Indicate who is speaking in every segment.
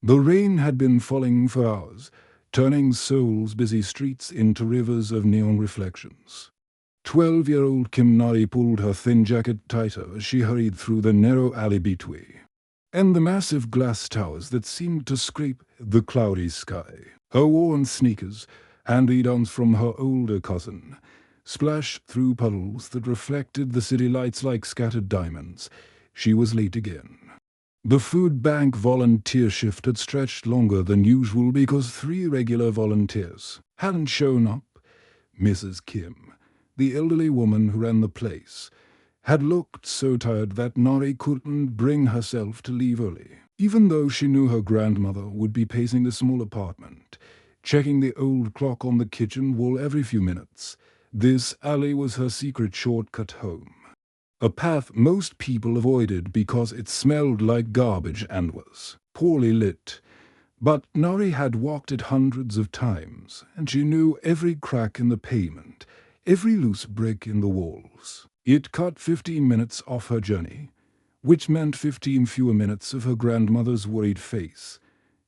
Speaker 1: The rain had been falling for hours, turning Seoul's busy streets into rivers of neon reflections. 12-year-old Kim Nari pulled her thin jacket tighter as she hurried through the narrow alley between, and the massive glass towers that seemed to scrape the cloudy sky. Her worn sneakers, hand-me-downs from her older cousin, splashed through puddles that reflected the city lights like scattered diamonds. She was late again. The food bank volunteer shift had stretched longer than usual because 3 regular volunteers hadn't shown up. Mrs. Kim, the elderly woman who ran the place, had looked so tired that Nari couldn't bring herself to leave early, even though she knew her grandmother would be pacing the small apartment, checking the old clock on the kitchen wall every few minutes. This alley was her secret shortcut home, a path most people avoided because it smelled like garbage and was poorly lit. But Nari had walked it hundreds of times, and she knew every crack in the pavement, every loose brick in the walls. It cut 15 minutes off her journey, which meant 15 fewer minutes of her grandmother's worried face.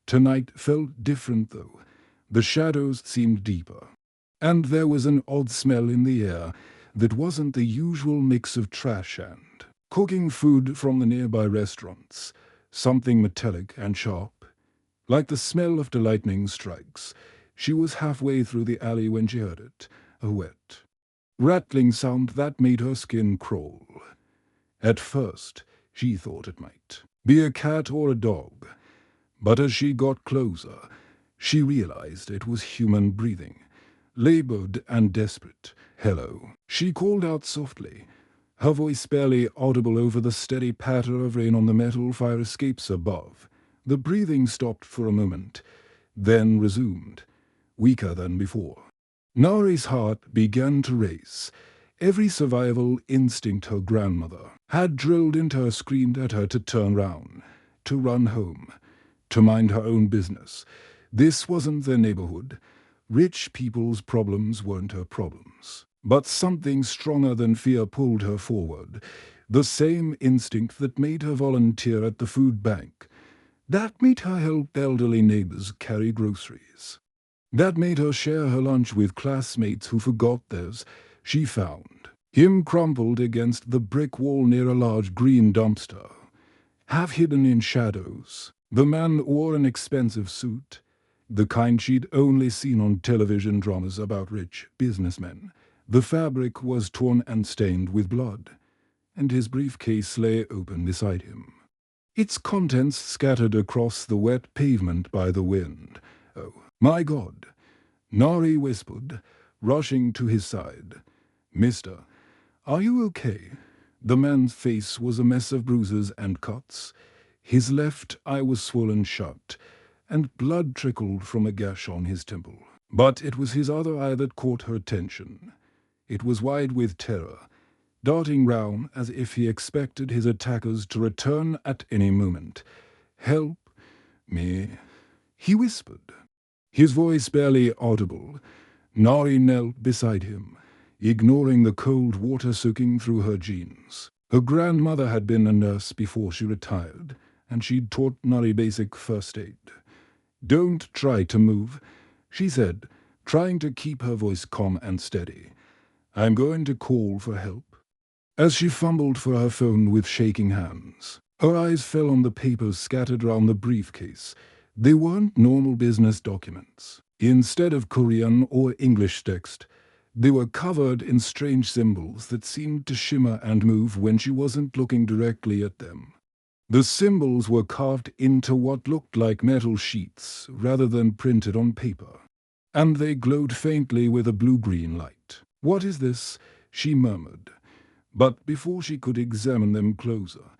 Speaker 1: Tonight felt different, though. The shadows seemed deeper, and there was an odd smell in the air that wasn't the usual mix of trash and cooking food from the nearby restaurants, something metallic and sharp, like the smell of the lightning strikes. She was halfway through the alley when she heard it, a wet, rattling sound that made her skin crawl. At first, she thought it might be a cat or a dog, but as she got closer, she realized it was human breathing, labored and desperate. "Hello," she called out softly, her voice barely audible over the steady patter of rain on the metal fire escapes above. The breathing stopped for a moment, then resumed, weaker than before. Nari's heart began to race. Every survival instinct her grandmother had drilled into her screamed at her to turn round, to run home, to mind her own business. This wasn't their neighborhood. Rich people's problems weren't her problems. But something stronger than fear pulled her forward, the same instinct that made her volunteer at the food bank, that made her help elderly neighbors carry groceries, that made her share her lunch with classmates who forgot theirs. She found him crumpled against the brick wall near a large green dumpster, half hidden in shadows. The man wore an expensive suit, the kind she'd only seen on television dramas about rich businessmen. The fabric was torn and stained with blood, and his briefcase lay open beside him, its contents scattered across the wet pavement by the wind. "Oh, my God," Nari whispered, rushing to his side. "Mister, are you okay?" The man's face was a mess of bruises and cuts. His left eye was swollen shut, and blood trickled from a gash on his temple. But it was his other eye that caught her attention. It was wide with terror, darting round as if he expected his attackers to return at any moment. "Help me," he whispered, his voice barely audible. Nari knelt beside him, ignoring the cold water soaking through her jeans. Her grandmother had been a nurse before she retired, and she'd taught Nari basic first aid. "Don't try to move," she said, trying to keep her voice calm and steady. "I'm going to call for help." As she fumbled for her phone with shaking hands, her eyes fell on the papers scattered around the briefcase. They weren't normal business documents. Instead of Korean or English text, they were covered in strange symbols that seemed to shimmer and move when she wasn't looking directly at them. The symbols were carved into what looked like metal sheets rather than printed on paper, and they glowed faintly with a blue-green light. "What is this?" she murmured. But before she could examine them closer,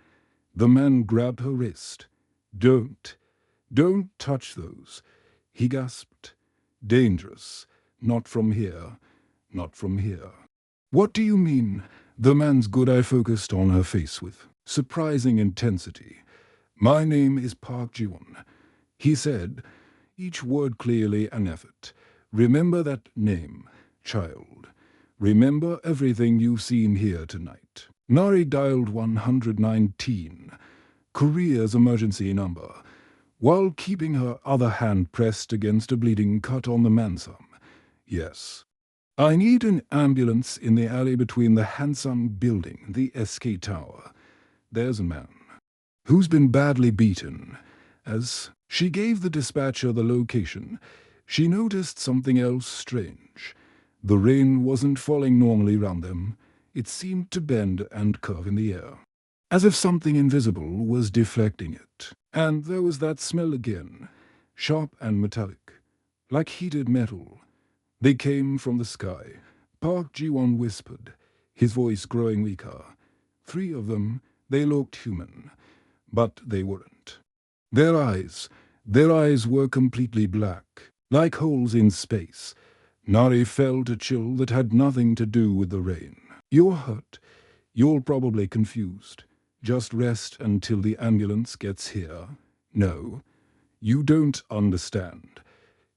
Speaker 1: the man grabbed her wrist. Don't touch those," he gasped. "Dangerous. Not from here. Not from here." "What do you mean?" The man's good eye focused on her face with surprising intensity. "My name is Park Ji-won," he said, each word clearly an effort. "Remember that name, child. Remember everything you've seen here tonight." Nari dialed 119, Korea's emergency number. while keeping her other hand pressed against a bleeding cut on the mansarm. "Yes. I need an ambulance in the alley between the handsome building, the SK Tower. There's a man who's been badly beaten." As she gave the dispatcher the location, she noticed something else strange. The rain wasn't falling normally round them. It seemed to bend and curve in the air, as if something invisible was deflecting it. And there was that smell again, sharp and metallic, like heated metal. They came from the sky. Park Ji-won whispered, his voice growing weaker. 3 of them, they looked human, but they weren't. Their eyes were completely black, like holes in space. Nari felt a chill that had nothing to do with the rain. "You're hurt. You're probably confused. Just rest until the ambulance gets here." "No, you don't understand."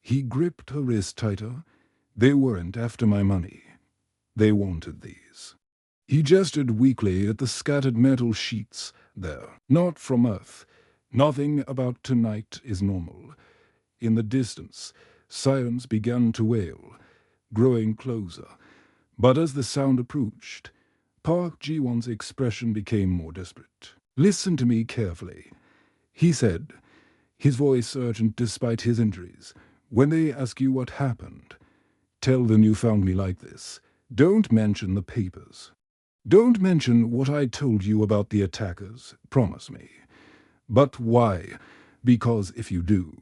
Speaker 1: He gripped her wrist tighter. "They weren't after my money. They wanted these." He gestured weakly at the scattered metal sheets there. "Not from Earth. Nothing about tonight is normal." In the distance, sirens began to wail, growing closer. But as the sound approached, Park Ji-won's expression became more desperate. "Listen to me carefully," he said, his voice urgent despite his injuries. "When they ask you what happened, tell them you found me like this. Don't mention the papers. Don't mention what I told you about the attackers. Promise me. But why? Because if you do,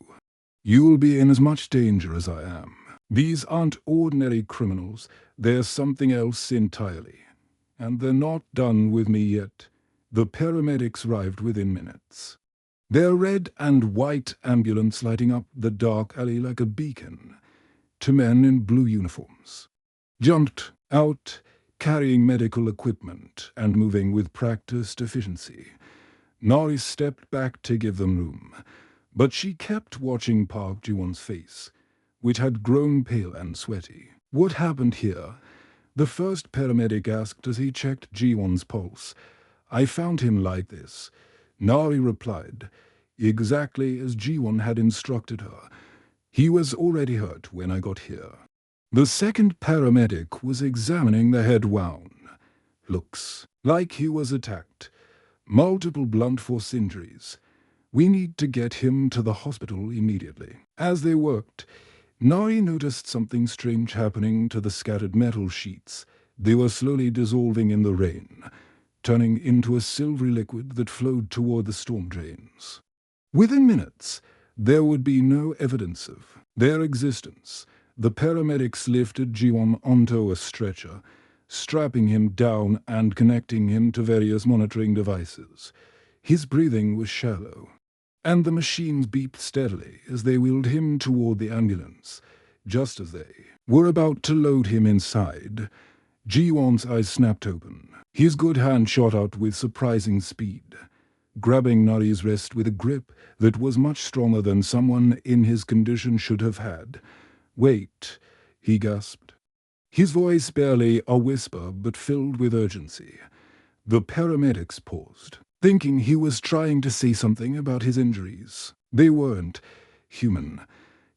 Speaker 1: you'll be in as much danger as I am. These aren't ordinary criminals. They're something else entirely. And they're not done with me yet." The paramedics arrived within minutes, their red and white ambulance lighting up the dark alley like a beacon. 2 men in blue uniforms jumped out, carrying medical equipment and moving with practiced efficiency. Nari stepped back to give them room, but she kept watching Park Ji-won's face, which had grown pale and sweaty. "What happened here?" the first paramedic asked as he checked Ji-won's pulse. "I found him like this," Nari replied, exactly as Ji-won had instructed her. "He was already hurt when I got here." The second paramedic was examining the head wound. "Looks like he was attacked. Multiple blunt force injuries. We need to get him to the hospital immediately." As they worked, Nari noticed something strange happening to the scattered metal sheets. They were slowly dissolving in the rain, turning into a silvery liquid that flowed toward the storm drains. Within minutes, there would be no evidence of their existence. The paramedics lifted Ji-won onto a stretcher, strapping him down and connecting him to various monitoring devices. His breathing was shallow, and the machines beeped steadily as they wheeled him toward the ambulance. Just as they were about to load him inside, Ji-won's eyes snapped open. His good hand shot out with surprising speed, grabbing Nari's wrist with a grip that was much stronger than someone in his condition should have had. "Wait," he gasped, his voice barely a whisper but filled with urgency. The paramedics paused, thinking he was trying to say something about his injuries. They weren't human.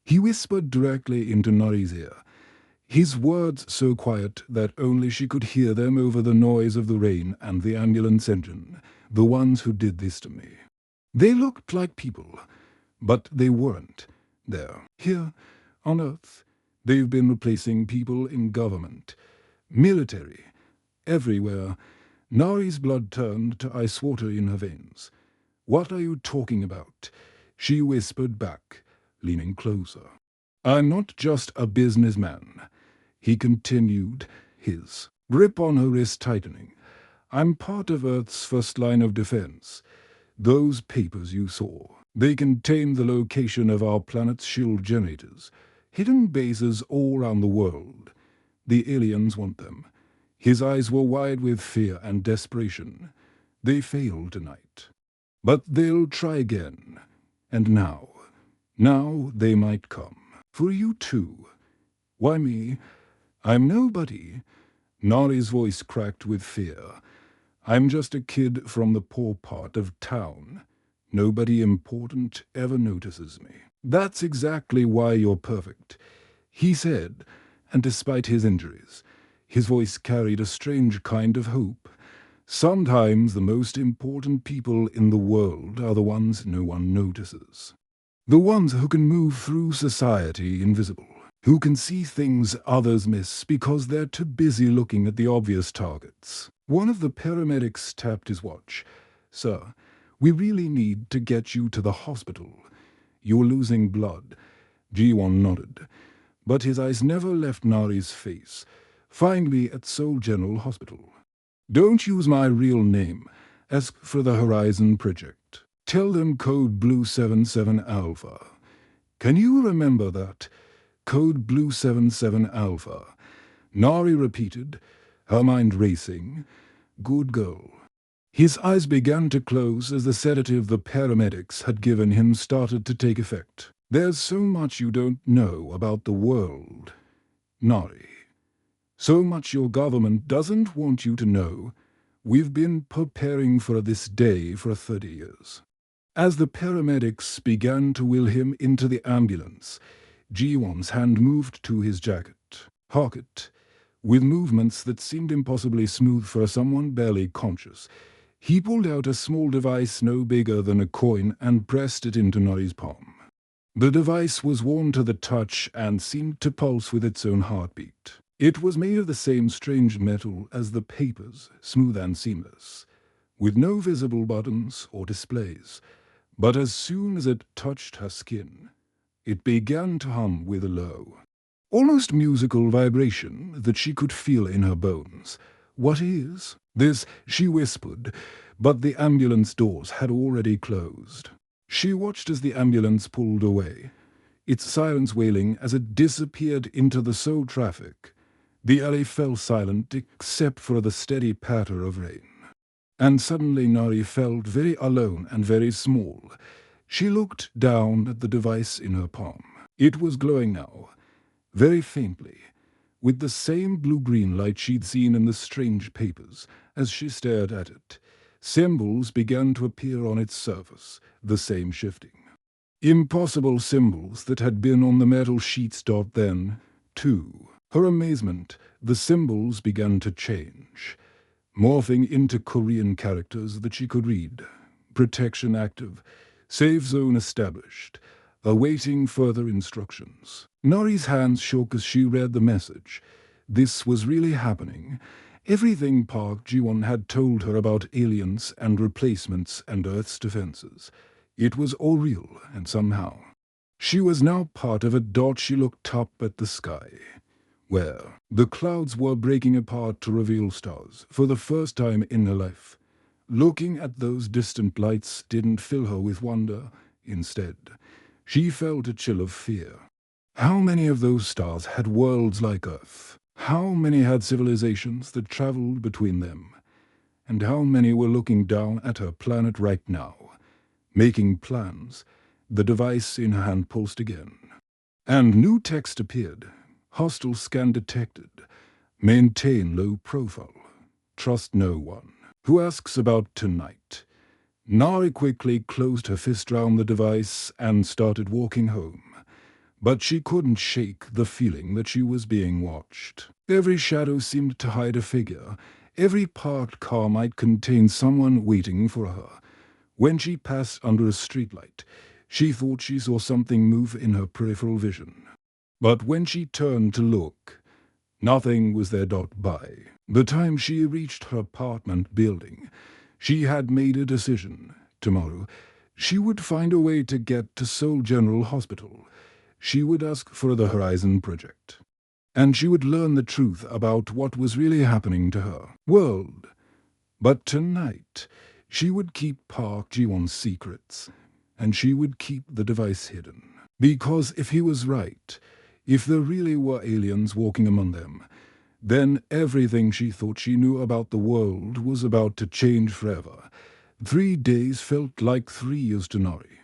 Speaker 1: He whispered directly into Nari's ear, his words so quiet that only she could hear them over the noise of the rain and the ambulance engine. "The ones who did this to me. They looked like people, but they weren't. There, here, on Earth, they've been replacing people in government, military, everywhere." Nari's blood turned to ice water in her veins. "What are you talking about?" she whispered back, leaning closer. "I'm not just a businessman," he continued, his grip on her wrist tightening. "I'm part of Earth's first line of defense. Those papers you saw, they contain the location of our planet's shield generators, hidden bases all around the world. The aliens want them." His eyes were wide with fear and desperation. "They failed tonight, but they'll try again. And now they might come. For you too." "Why me? I'm nobody." Nari's voice cracked with fear. "I'm just a kid from the poor part of town. Nobody important ever notices me. That's exactly why you're perfect, he said, and despite his injuries, his voice carried a strange kind of hope. Sometimes the most important people in the world are the ones no one notices. The ones who can move through society invisible, who can see things others miss because they're too busy looking at the obvious targets. One of the paramedics tapped his watch. "Sir, we really need to get you to the hospital. You're losing blood." Jiwon nodded, but his eyes never left Nari's face. "Find me at Seoul General Hospital. Don't use my real name. Ask for the Horizon Project. Tell them code Blue 77 Alpha. Can you remember that? Code Blue 77 Alpha." Nari repeated, her mind racing. "Good girl." His eyes began to close as the sedative the paramedics had given him started to take effect. "There's so much you don't know about the world, Nari. So much your government doesn't want you to know. We've been preparing for this day for 30 years. As the paramedics began to wheel him into the ambulance, Jiwon's hand moved to his jacket, pocket. With movements that seemed impossibly smooth for someone barely conscious, he pulled out a small device no bigger than a coin and pressed it into Nari's palm. The device was warm to the touch and seemed to pulse with its own heartbeat. It was made of the same strange metal as the papers, smooth and seamless, with no visible buttons or displays. But as soon as it touched her skin, it began to hum with a low, almost musical vibration that she could feel in her bones. "What is this?" she whispered, but the ambulance doors had already closed. She watched as the ambulance pulled away, its sirens wailing as it disappeared into the Seoul traffic. The alley fell silent except for the steady patter of rain. And suddenly Nari felt very alone and very small. She looked down at the device in her palm. It was glowing now, very faintly, with the same blue-green light she'd seen in the strange papers. As she stared at it, symbols began to appear on its surface, the same shifting. Impossible symbols that had been on the metal sheets. Then, too, her amazement, the symbols began to change, morphing into Korean characters that she could read. Protection active, safe zone established, awaiting further instructions. Nari's hands shook as she read the message. This was really happening. Everything Park Ji-won had told her about aliens and replacements and Earth's defenses. It was all real, and somehow she was now part of it. She looked up at the sky, where the clouds were breaking apart to reveal stars for the first time in her life. Looking at those distant lights didn't fill her with wonder. Instead, she felt a chill of fear. How many of those stars had worlds like Earth? How many had civilizations that traveled between them? And how many were looking down at her planet right now, making plans? The device in her hand pulsed again, and new text appeared. Hostile scan detected. Maintain low profile. Trust no one. Who asks about tonight? Nari quickly closed her fist round the device and started walking home. But she couldn't shake the feeling that she was being watched. Every shadow seemed to hide a figure. Every parked car might contain someone waiting for her. When she passed under a streetlight, she thought she saw something move in her peripheral vision. But when she turned to look, nothing was there. By the time she reached her apartment building, she had made a decision. Tomorrow, she would find a way to get to Seoul General Hospital. She would ask for the Horizon Project, and she would learn the truth about what was really happening to her world. But tonight, she would keep Park Ji-won's secrets, and she would keep the device hidden. Because if he was right, if there really were aliens walking among them, then everything she thought she knew about the world was about to change forever. 3 days felt like 3 years to Nari.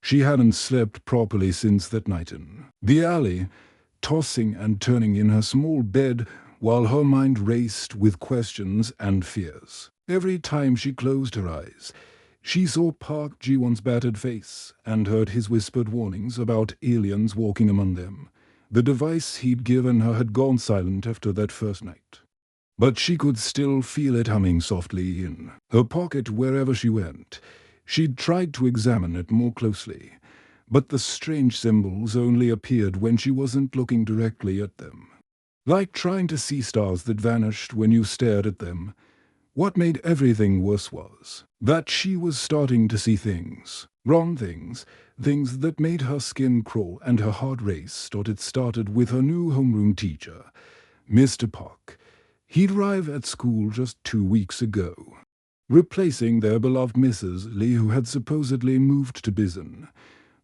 Speaker 1: She hadn't slept properly since that night in the alley, tossing and turning in her small bed while her mind raced with questions and fears. Every time she closed her eyes, She saw Park Ji-won's battered face and heard his whispered warnings about aliens walking among them. The device he'd given her had gone silent after that first night. But she could still feel it humming softly in her pocket wherever she went. She'd tried to examine it more closely, but the strange symbols only appeared when she wasn't looking directly at them. Like trying to see stars that vanished when you stared at them. What made everything worse was that she was starting to see things, wrong things, things that made her skin crawl and her heart race. It started with her new homeroom teacher, Mr. Park. He'd arrived at school just 2 weeks ago, replacing their beloved Mrs. Lee, who had supposedly moved to Bizen.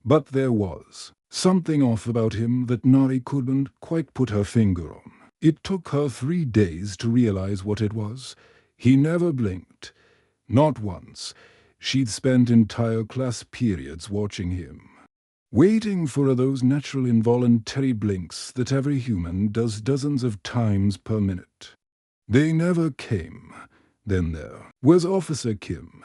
Speaker 1: But there was something off about him that Nari couldn't quite put her finger on. It took her 3 days to realize what it was. He never blinked. Not once. She'd spent entire class periods watching him, waiting for those natural involuntary blinks that every human does dozens of times per minute. They never came. Then there was Officer Kim,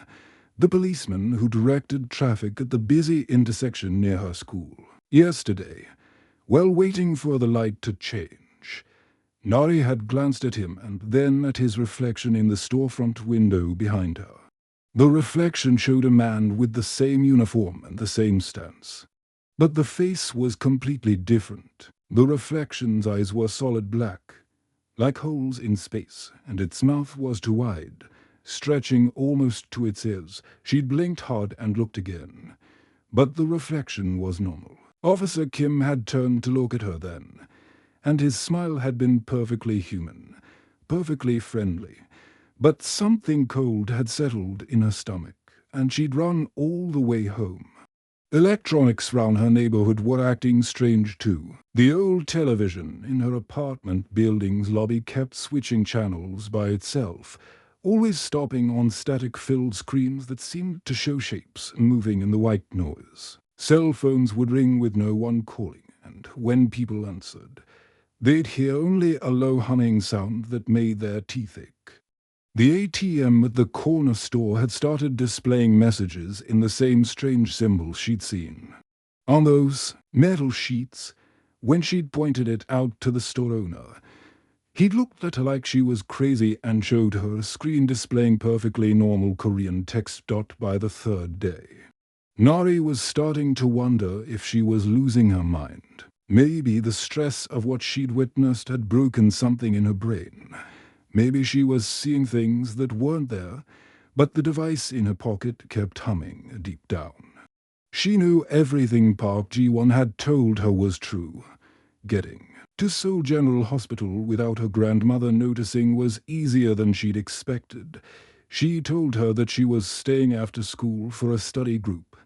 Speaker 1: the policeman who directed traffic at the busy intersection near her school. Yesterday, while waiting for the light to change, Nari had glanced at him and then at his reflection in the storefront window behind her. The reflection showed a man with the same uniform and the same stance. But the face was completely different. The reflection's eyes were solid black, like holes in space, and its mouth was too wide, stretching almost to its ears. She'd blinked hard and looked again. But the reflection was normal. Officer Kim had turned to look at her then, and his smile had been perfectly human, perfectly friendly. But something cold had settled in her stomach, and she'd run all the way home. Electronics round her neighborhood were acting strange too. The old television in her apartment building's lobby kept switching channels by itself, always stopping on static-filled screens that seemed to show shapes moving in the white noise. Cell phones would ring with no one calling, and when people answered, they'd hear only a low humming sound that made their teeth ache. The ATM at the corner store had started displaying messages in the same strange symbols she'd seen on those metal sheets when she'd pointed it out to the store owner. He'd looked at her like she was crazy and showed her a screen displaying perfectly normal Korean text. By the 3rd day, Nari was starting to wonder if she was losing her mind. Maybe the stress of what she'd witnessed had broken something in her brain. Maybe she was seeing things that weren't there, but the device in her pocket kept humming deep down. She knew everything Park Ji-won had told her was true. Getting to Seoul General Hospital without her grandmother noticing was easier than she'd expected. She told her that she was staying after school for a study group,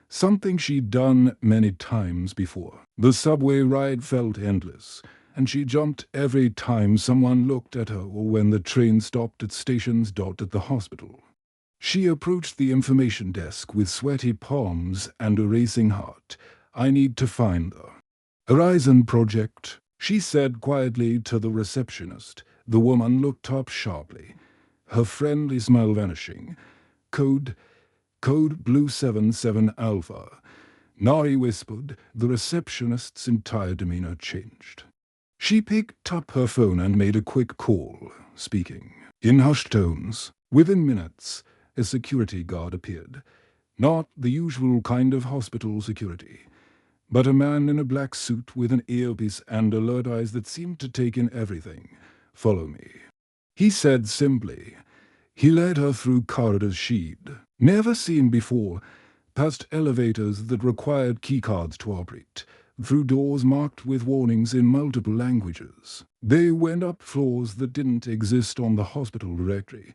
Speaker 1: something she'd done many times before. The subway ride felt endless, and she jumped every time someone looked at her or when the train stopped at stations. At the hospital, she approached the information desk with sweaty palms and a racing heart. "I need to find the Horizon Project," she said quietly to the receptionist. The woman looked up sharply, her friendly smile vanishing. Code Blue 77 Alpha. Nari whispered. The receptionist's entire demeanor changed. She picked up her phone and made a quick call, speaking in hushed tones. Within minutes, a security guard appeared. Not the usual kind of hospital security, but a man in a black suit with an earpiece and alert eyes that seemed to take in everything. "Follow me," he said simply. He led her through corridors she'd never seen before, past elevators that required keycards to operate, through doors marked with warnings in multiple languages. They went up floors that didn't exist on the hospital directory,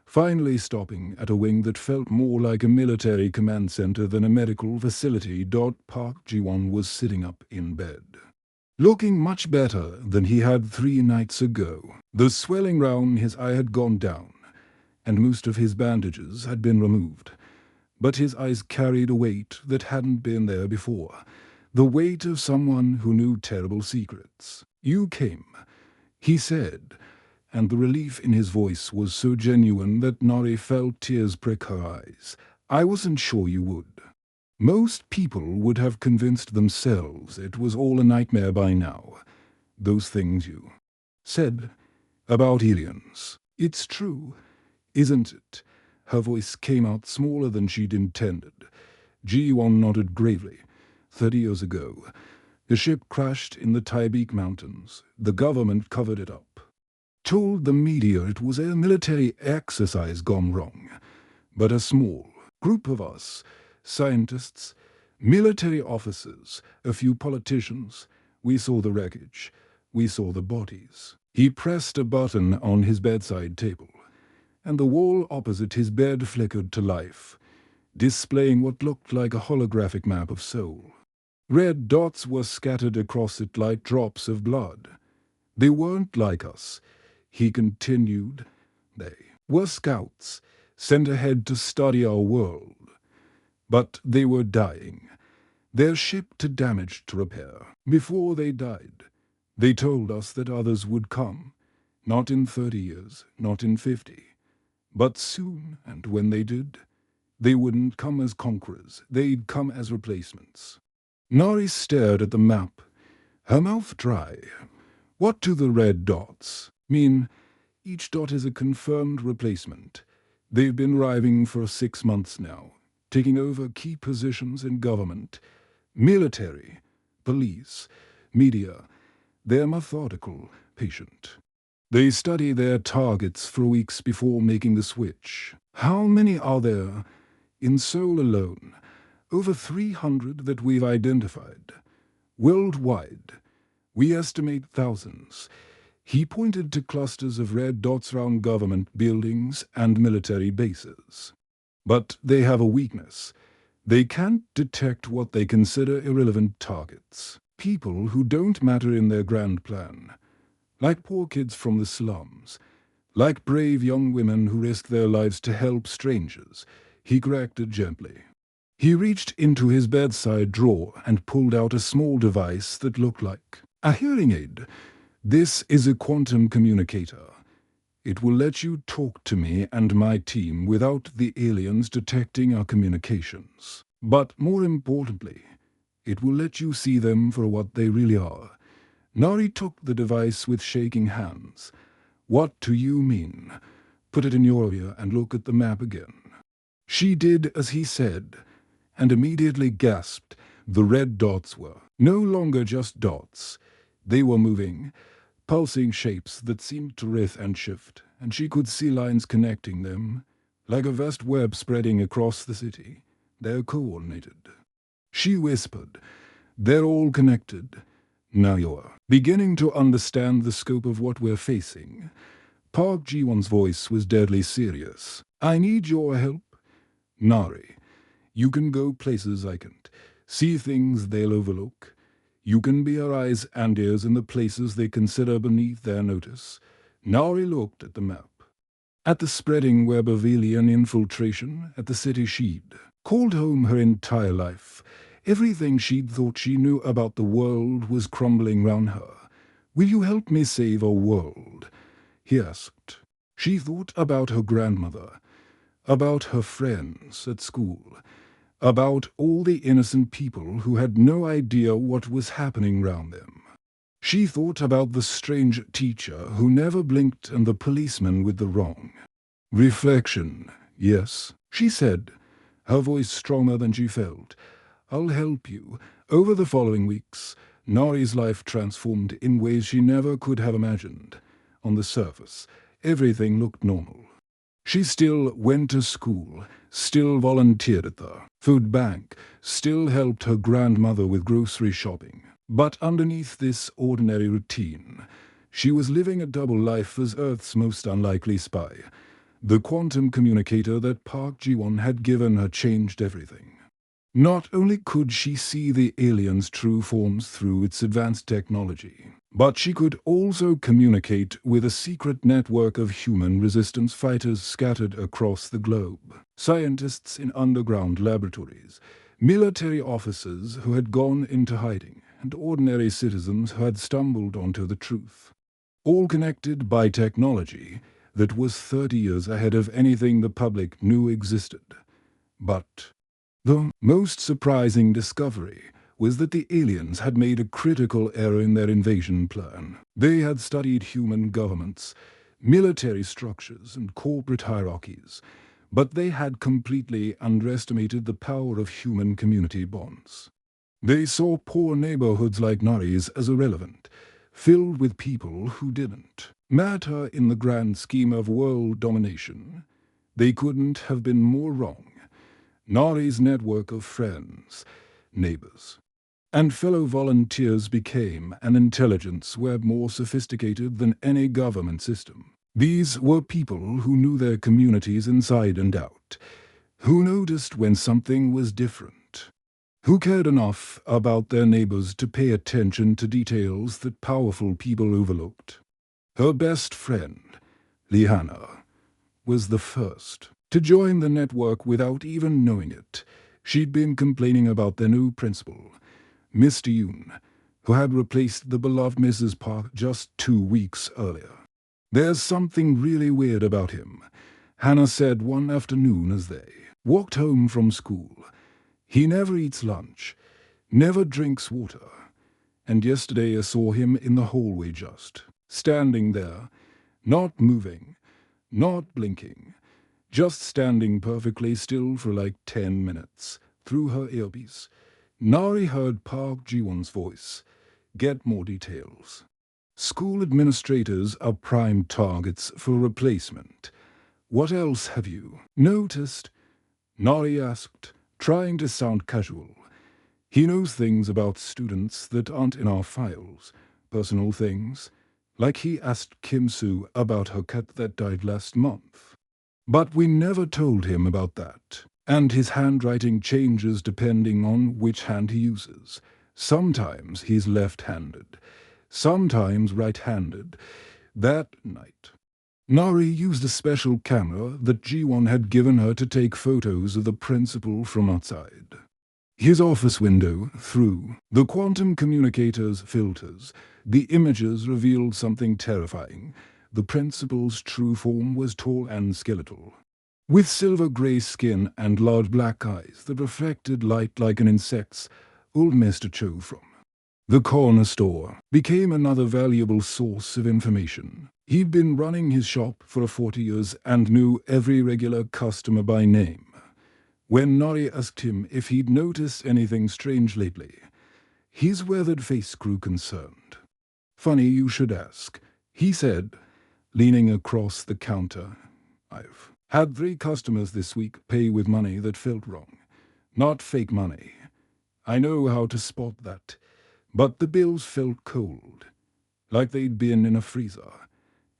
Speaker 1: finally stopping at a wing that felt more like a military command center than a medical facility. Park Ji-won was sitting up in bed, looking much better than he had 3 nights ago. The swelling round his eye had gone down, and most of his bandages had been removed. But his eyes carried a weight that hadn't been there before. The weight of someone who knew terrible secrets. "You came," he said, and the relief in his voice was so genuine that Nari felt tears prick her eyes. I wasn't sure you would. Most people would have convinced themselves it was all a nightmare by now. Those things you said about aliens. It's true, isn't it? Her voice came out smaller than she'd intended. Ji-won nodded gravely. 30 years ago, the ship crashed in the Taibik Mountains. The government covered it up. Told the media it was a military exercise gone wrong. But a small group of us, scientists, military officers, a few politicians, we saw the wreckage. We saw the bodies. He pressed a button on his bedside table, and the wall opposite his bed flickered to life, displaying what looked like a holographic map of Seoul. Red dots were scattered across it like drops of blood. They weren't like us, he continued. They were scouts, sent ahead to study our world. But they were dying, their ship too damaged to repair. Before they died, they told us that others would come, not in 30 years, not in 50, but soon, and when they did, they wouldn't come as conquerors, they'd come as replacements. Nari stared at the map, her mouth dry. What do the red dots mean? Each dot is a confirmed replacement. They've been arriving for 6 months now, taking over key positions in government, military, police, media. They're methodical, patient. They study their targets for weeks before making the switch. How many are there? In Seoul alone, over 300 that we've identified. Worldwide, we estimate thousands. He pointed to clusters of red dots around government buildings and military bases. But they have a weakness. They can't detect what they consider irrelevant targets. People who don't matter in their grand plan. Like poor kids from the slums. Like brave young women who risk their lives to help strangers. He corrected gently. He reached into his bedside drawer and pulled out a small device that looked like a hearing aid. This is a quantum communicator. It will let you talk to me and my team without the aliens detecting our communications. But more importantly, it will let you see them for what they really are. Nari took the device with shaking hands. What do you mean? Put it in your ear and look at the map again. She did as he said, and immediately gasped. The red dots were no longer just dots. They were moving, pulsing shapes that seemed to writhe and shift, and she could see lines connecting them, like a vast web spreading across the city. They're coordinated. She whispered, they're all connected. Now you're beginning to understand the scope of what we're facing. Park Ji-won's voice was deadly serious. I need your help. Nari, you can go places I can't, see things they'll overlook. You can be her eyes and ears in the places they consider beneath their notice. Nari looked at the map. At the spreading web of alien infiltration, at the city she'd called home her entire life. Everything she'd thought she knew about the world was crumbling round her. Will you help me save our world? He asked. She thought about her grandmother, about her friends at school, about all the innocent people who had no idea what was happening round them. She thought about the strange teacher who never blinked and the policeman with the wrong. Reflection, yes, she said, her voice stronger than she felt. I'll help you. Over the following weeks, Nari's life transformed in ways she never could have imagined. On the surface, everything looked normal. She still went to school, still volunteered at the food bank, still helped her grandmother with grocery shopping. But underneath this ordinary routine, she was living a double life as Earth's most unlikely spy. The quantum communicator that Park Ji-won had given her changed everything. Not only could she see the aliens' true forms through its advanced technology, but she could also communicate with a secret network of human resistance fighters scattered across the globe. Scientists in underground laboratories, military officers who had gone into hiding, and ordinary citizens who had stumbled onto the truth. All connected by technology that was 30 years ahead of anything the public knew existed. But the most surprising discovery was that the aliens had made a critical error in their invasion plan. They had studied human governments, military structures, and corporate hierarchies, but they had completely underestimated the power of human community bonds. They saw poor neighborhoods like Nari's as irrelevant, filled with people who didn't matter in the grand scheme of world domination. They couldn't have been more wrong. Nari's network of friends, neighbors, and fellow volunteers became an intelligence web more sophisticated than any government system. These were people who knew their communities inside and out, who noticed when something was different, who cared enough about their neighbors to pay attention to details that powerful people overlooked. Her best friend, Liana, was the first to join the network without even knowing it. She'd been complaining about their new principal, Mr. Yoon, who had replaced the beloved Mrs. Park just 2 weeks earlier. "There's something really weird about him," Hannah said one afternoon as they walked home from school. "He never eats lunch, never drinks water, and yesterday I saw him in the hallway just standing there, not moving, not blinking, just standing perfectly still for like 10 minutes." Through her earpiece, Nari heard Park Ji-won's voice. "Get more details." "School administrators are prime targets for replacement. What else have you noticed?" Nari asked, trying to sound casual. "He knows things about students that aren't in our files, personal things, like he asked Kim Soo about her cat that died last month. But we never told him about that. And his handwriting changes depending on which hand he uses. Sometimes he's left-handed, sometimes right-handed." That night, Nari used a special camera that Ji-won had given her to take photos of the principal from outside. His office window, through the quantum communicator's filters, the images revealed something terrifying. The principal's true form was tall and skeletal, with silver-grey skin and large black eyes that reflected light like an insect's. Old Mr. Cho from the corner store became another valuable source of information. He'd been running his shop for 40 years and knew every regular customer by name. When Nari asked him if he'd noticed anything strange lately, his weathered face grew concerned. "Funny you should ask," he said, leaning across the counter. "I've had 3 customers this week pay with money that felt wrong. Not fake money. I know how to spot that. But the bills felt cold, like they'd been in a freezer.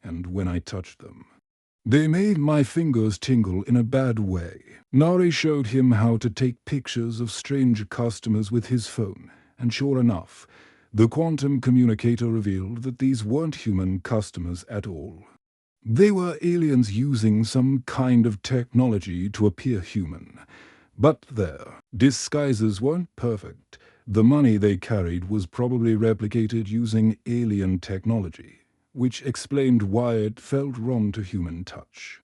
Speaker 1: And when I touched them, they made my fingers tingle in a bad way." Nari showed him how to take pictures of strange customers with his phone, and sure enough, the quantum communicator revealed that these weren't human customers at all. They were aliens using some kind of technology to appear human. But their disguises weren't perfect. The money they carried was probably replicated using alien technology, which explained why it felt wrong to human touch.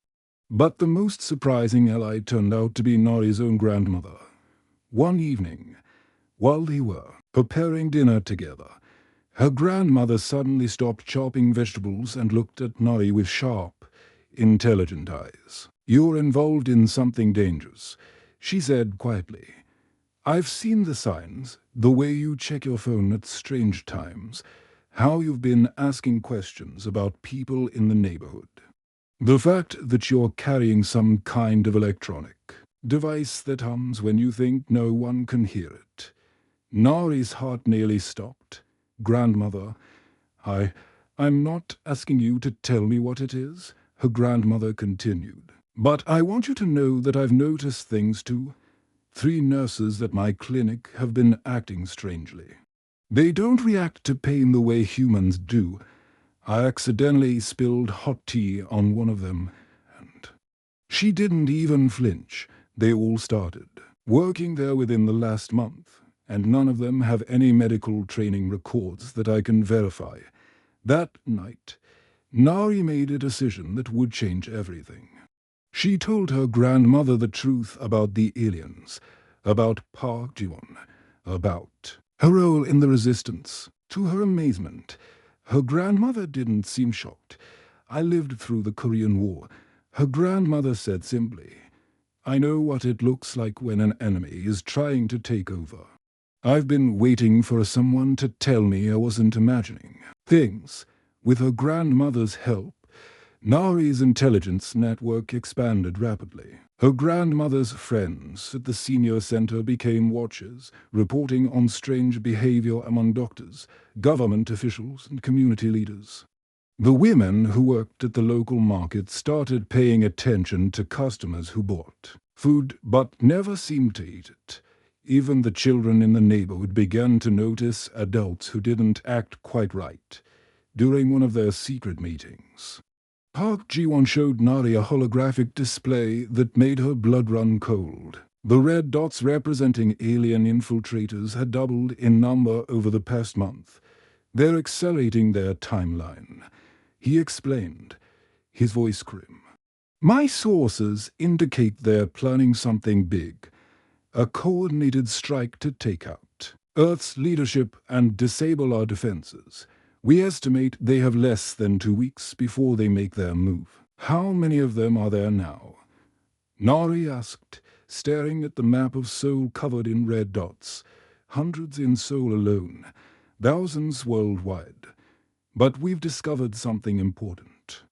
Speaker 1: But the most surprising ally turned out to be Nori's own grandmother. One evening, while they were preparing dinner together, her grandmother suddenly stopped chopping vegetables and looked at Nori with sharp, intelligent eyes. "You're involved in something dangerous," she said quietly. "I've seen the signs, the way you check your phone at strange times, how you've been asking questions about people in the neighborhood. The fact that you're carrying some kind of electronic device that hums when you think no one can hear it." Nari's heart nearly stopped. "Grandmother, I'm not asking you to tell me what it is," her grandmother continued. "But I want you to know that I've noticed things too. 3 nurses at my clinic have been acting strangely. They don't react to pain the way humans do. I accidentally spilled hot tea on one of them, and she didn't even flinch. They all started working there within the last month, and none of them have any medical training records that I can verify." That night, Nari made a decision that would change everything. She told her grandmother the truth about the aliens, about Park Ji-won, about her role in the resistance. To her amazement, her grandmother didn't seem shocked. "I lived through the Korean War," her grandmother said simply. "I know what it looks like when an enemy is trying to take over. I've been waiting for someone to tell me I wasn't imagining things." With her grandmother's help, Nari's intelligence network expanded rapidly. Her grandmother's friends at the senior center became watchers, reporting on strange behavior among doctors, government officials, and community leaders. The women who worked at the local market started paying attention to customers who bought food but never seemed to eat it. Even the children in the neighborhood began to notice adults who didn't act quite right. During one of their secret meetings, Park Ji-won showed Nari a holographic display that made her blood run cold. The red dots representing alien infiltrators had doubled in number over the past month. "They're accelerating their timeline," he explained, his voice grim. "My sources indicate they're planning something big. A coordinated strike to take out Earth's leadership and disable our defenses. We estimate they have less than 2 weeks before they make their move." "How many of them are there now?" Nari asked, staring at the map of Seoul covered in red dots. "Hundreds in Seoul alone, thousands worldwide. But we've discovered something important.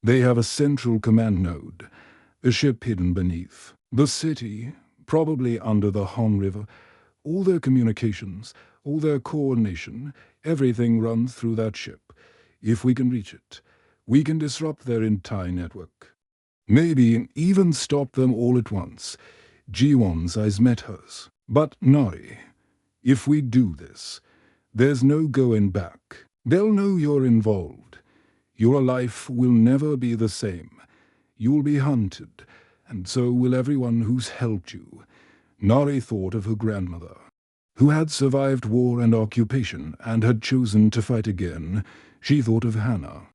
Speaker 1: They have a central command node, a ship hidden beneath the city, probably under the Han River. All their communications, all their coordination, everything runs through that ship. If we can reach it, we can disrupt their entire network. Maybe even stop them all at once." Ji-won's eyes met hers. "But Nari, if we do this, there's no going back. They'll know you're involved. Your life will never be the same. You'll be hunted, and so will everyone who's helped you." Nari thought of her grandmother, who had survived war and occupation and had chosen to fight again. She thought of Hannah,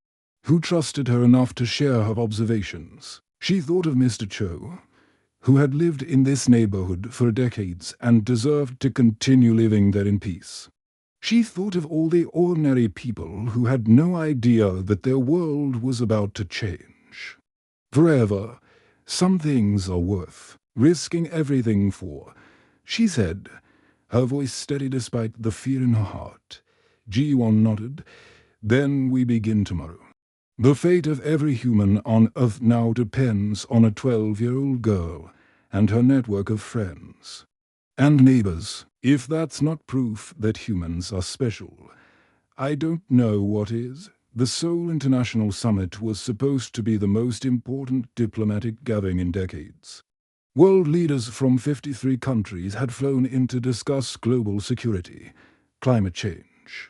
Speaker 1: who trusted her enough to share her observations. She thought of Mr. Cho, who had lived in this neighborhood for decades and deserved to continue living there in peace. She thought of all the ordinary people who had no idea that their world was about to change forever. "Some things are worth risking everything for," she said, her voice steady despite the fear in her heart. Ji-won nodded. "Then we begin tomorrow. The fate of every human on Earth now depends on a 12-year-old girl and her network of friends and neighbors. If that's not proof that humans are special, I don't know what is." The Seoul International Summit was supposed to be the most important diplomatic gathering in decades. World leaders from 53 countries had flown in to discuss global security, climate change,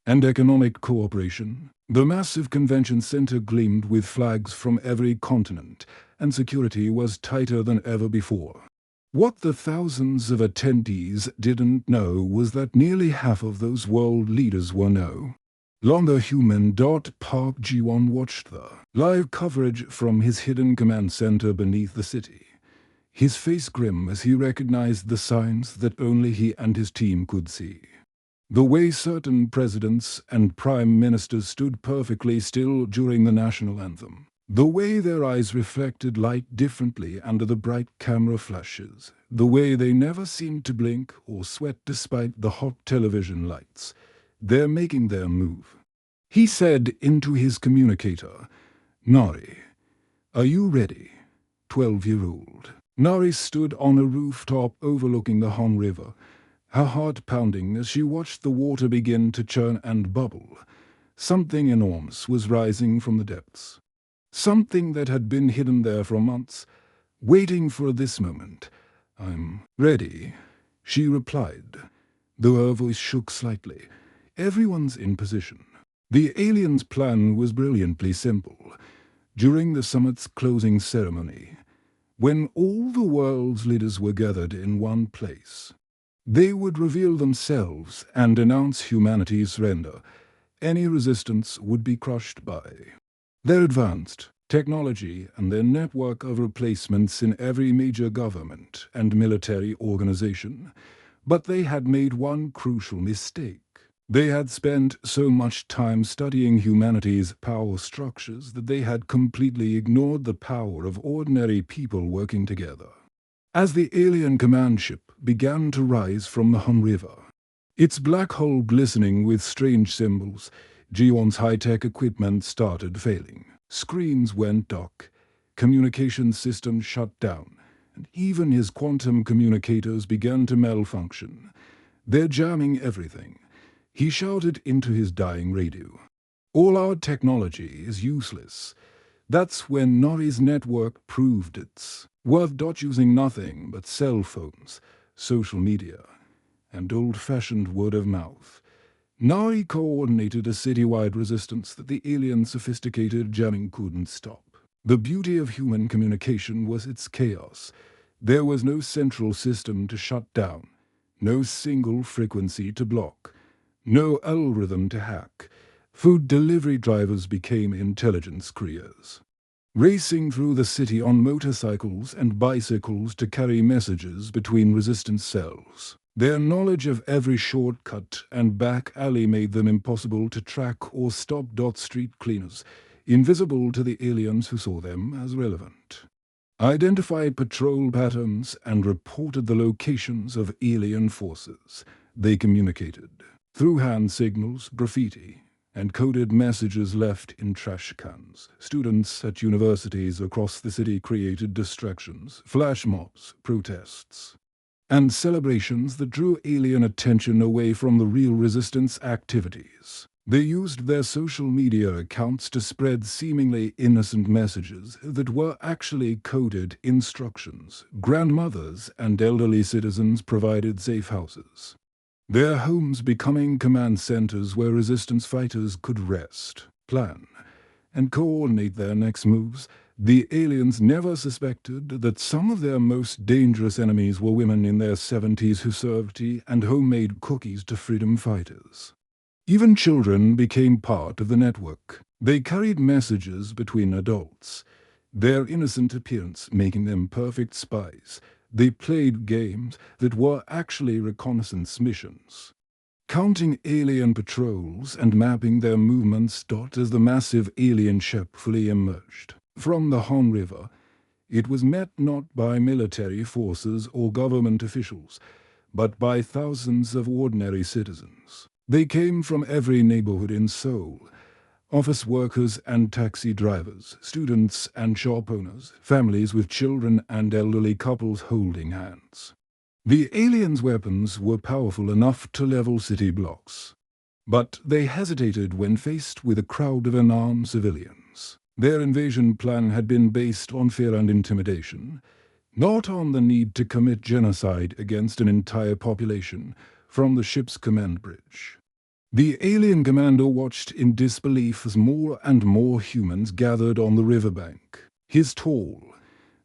Speaker 1: and economic cooperation. The massive convention center gleamed with flags from every continent, and security was tighter than ever before. What the thousands of attendees didn't know was that nearly half of those world leaders were no longer human. Park Ji-won watched the live coverage from his hidden command center beneath the city, his face grim as he recognized the signs that only he and his team could see. The way certain presidents and prime ministers stood perfectly still during the national anthem. The way their eyes reflected light differently under the bright camera flashes. The way they never seemed to blink or sweat despite the hot television lights. "They're making their move," he said into his communicator. "Nari, are you ready?" 12-year-old. Nari stood on a rooftop overlooking the Han River, her heart pounding as she watched the water begin to churn and bubble. Something enormous was rising from the depths. Something that had been hidden there for months, waiting for this moment. "I'm ready," she replied, though her voice shook slightly. "Everyone's in position." The aliens' plan was brilliantly simple. During the summit's closing ceremony, when all the world's leaders were gathered in one place, they would reveal themselves and announce humanity's surrender. Any resistance would be crushed by their advanced technology, and their network of replacements in every major government and military organization. But they had made one crucial mistake. They had spent so much time studying humanity's power structures that they had completely ignored the power of ordinary people working together. As the alien command ship began to rise from the Hun River, its black hull glistening with strange symbols, Ji-won's high-tech equipment started failing. Screens went dark, communication systems shut down, and even his quantum communicators began to malfunction. "They're jamming everything," he shouted into his dying radio. "All our technology is useless." That's when Nori's network proved its worth, using nothing but cell phones, social media, and old-fashioned word of mouth. Nari coordinated a citywide resistance that the alien sophisticated jamming couldn't stop. The beauty of human communication was its chaos. There was no central system to shut down, no single frequency to block, no algorithm to hack. Food delivery drivers became intelligence couriers, racing through the city on motorcycles and bicycles to carry messages between resistance cells. Their knowledge of every shortcut and back alley made them impossible to track or stop. Street cleaners, invisible to the aliens who saw them as relevant, identified patrol patterns and reported the locations of alien forces. They communicated through hand signals, graffiti, and coded messages left in trash cans. Students at universities across the city created distractions, flash mobs, protests, and celebrations that drew alien attention away from the real resistance activities. They used their social media accounts to spread seemingly innocent messages that were actually coded instructions. Grandmothers and elderly citizens provided safe houses, their homes becoming command centers where resistance fighters could rest, plan, and coordinate their next moves. The aliens never suspected that some of their most dangerous enemies were women in their 70s who served tea and homemade cookies to freedom fighters. Even children became part of the network. They carried messages between adults, their innocent appearance making them perfect spies. They played games that were actually reconnaissance missions, counting alien patrols and mapping their movements. As the massive alien ship fully emerged from the Han River, it was met not by military forces or government officials, but by thousands of ordinary citizens. They came from every neighborhood in Seoul: office workers and taxi drivers, students and shop owners, families with children and elderly couples holding hands. The aliens' weapons were powerful enough to level city blocks, but they hesitated when faced with a crowd of unarmed civilians. Their invasion plan had been based on fear and intimidation, not on the need to commit genocide against an entire population. From the ship's command bridge, the alien commander watched in disbelief as more and more humans gathered on the riverbank. His tall,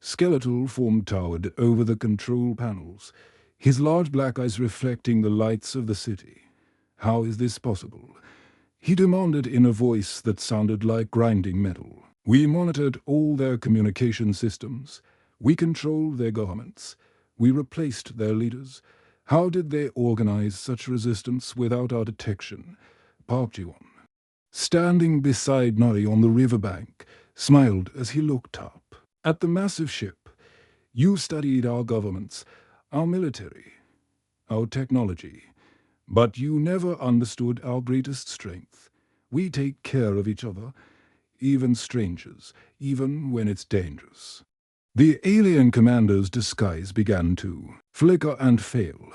Speaker 1: skeletal form towered over the control panels, his large black eyes reflecting the lights of the city. "How is this possible?" he demanded in a voice that sounded like grinding metal. "We monitored all their communication systems. We controlled their governments. We replaced their leaders. How did they organize such resistance without our detection?" Park Ji-won, standing beside Nori on the riverbank, smiled as he looked up at the massive ship. "You studied our governments, our military, our technology, but you never understood our greatest strength. We take care of each other, even strangers, even when it's dangerous." The alien commander's disguise began to flicker and fail,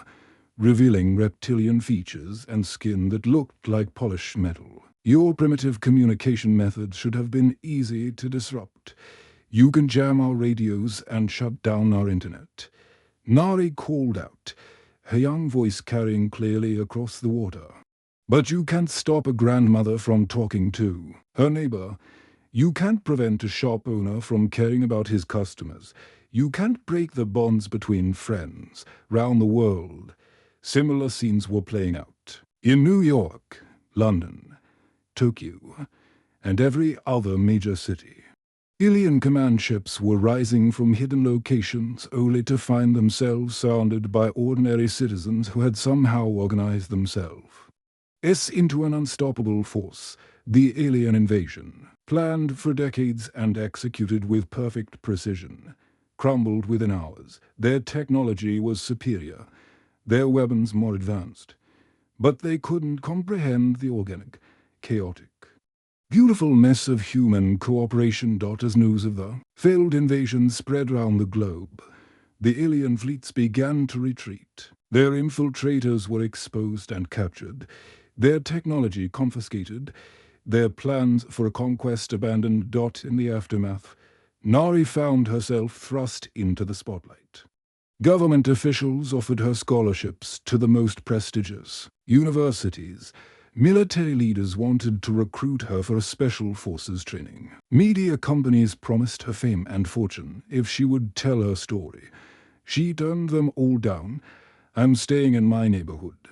Speaker 1: revealing reptilian features and skin that looked like polished metal. "Your primitive communication methods should have been easy to disrupt. You can jam our radios and shut down our internet." Nari called out, her young voice carrying clearly across the water. "But you can't stop a grandmother from talking to her neighbor. You can't prevent a shop owner from caring about his customers. You can't break the bonds between friends round the world." Similar scenes were playing out in New York, London, Tokyo, and every other major city. Alien command ships were rising from hidden locations only to find themselves surrounded by ordinary citizens who had somehow organized themselves into an unstoppable force. The alien invasion, planned for decades and executed with perfect precision, crumbled within hours. Their technology was superior, their weapons more advanced, but they couldn't comprehend the organic, chaotic, beautiful mess of human cooperation. As news of the failed invasion spread around the globe, the alien fleets began to retreat. Their infiltrators were exposed and captured, their technology confiscated, their plans for a conquest abandoned. In the aftermath, Nari found herself thrust into the spotlight. Government officials offered her scholarships to the most prestigious universities. Military leaders wanted to recruit her for a special forces training. Media companies promised her fame and fortune if she would tell her story. She turned them all down. "I'm staying in my neighborhood,"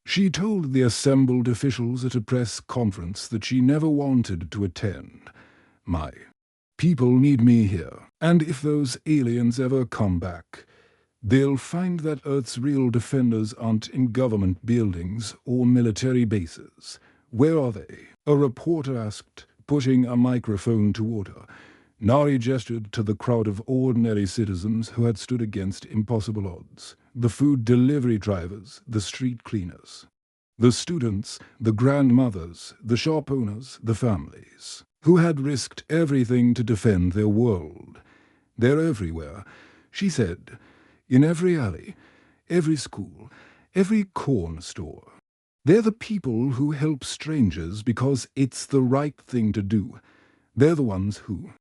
Speaker 1: she told the assembled officials at a press conference that she never wanted to attend. "My people need me here, and if those aliens ever come back, they'll find that Earth's real defenders aren't in government buildings or military bases." "Where are they?" a reporter asked, pushing a microphone toward her. Nari gestured to the crowd of ordinary citizens who had stood against impossible odds. The food delivery drivers, the street cleaners, the students, the grandmothers, the shop owners, the families, who had risked everything to defend their world. "They're everywhere," she said. "In every alley, every school, every corner store. They're the people who help strangers because it's the right thing to do. They're the ones who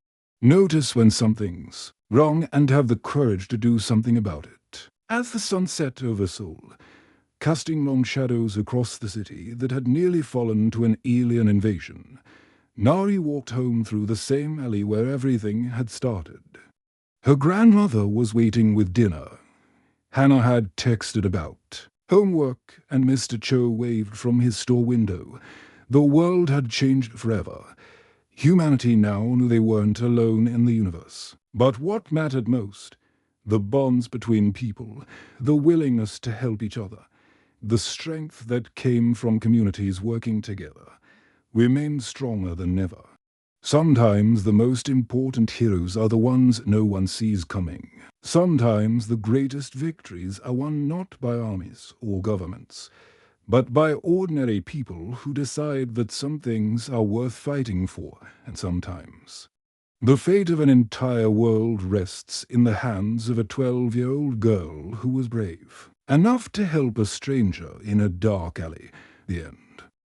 Speaker 1: notice when something's wrong and have the courage to do something about it." As the sun set over Seoul, casting long shadows across the city that had nearly fallen to an alien invasion, Nari walked home through the same alley where everything had started. Her grandmother was waiting with dinner. Hannah had texted about homework, and Mr. Cho waved from his store window. The world had changed forever. Humanity now knew they weren't alone in the universe. But what mattered most? The bonds between people, the willingness to help each other, the strength that came from communities working together, remained stronger than ever. Sometimes the most important heroes are the ones no one sees coming. Sometimes the greatest victories are won not by armies or governments, but by ordinary people who decide that some things are worth fighting for. And sometimes the fate of an entire world rests in the hands of a 12-year-old girl who was brave enough to help a stranger in a dark alley. The end.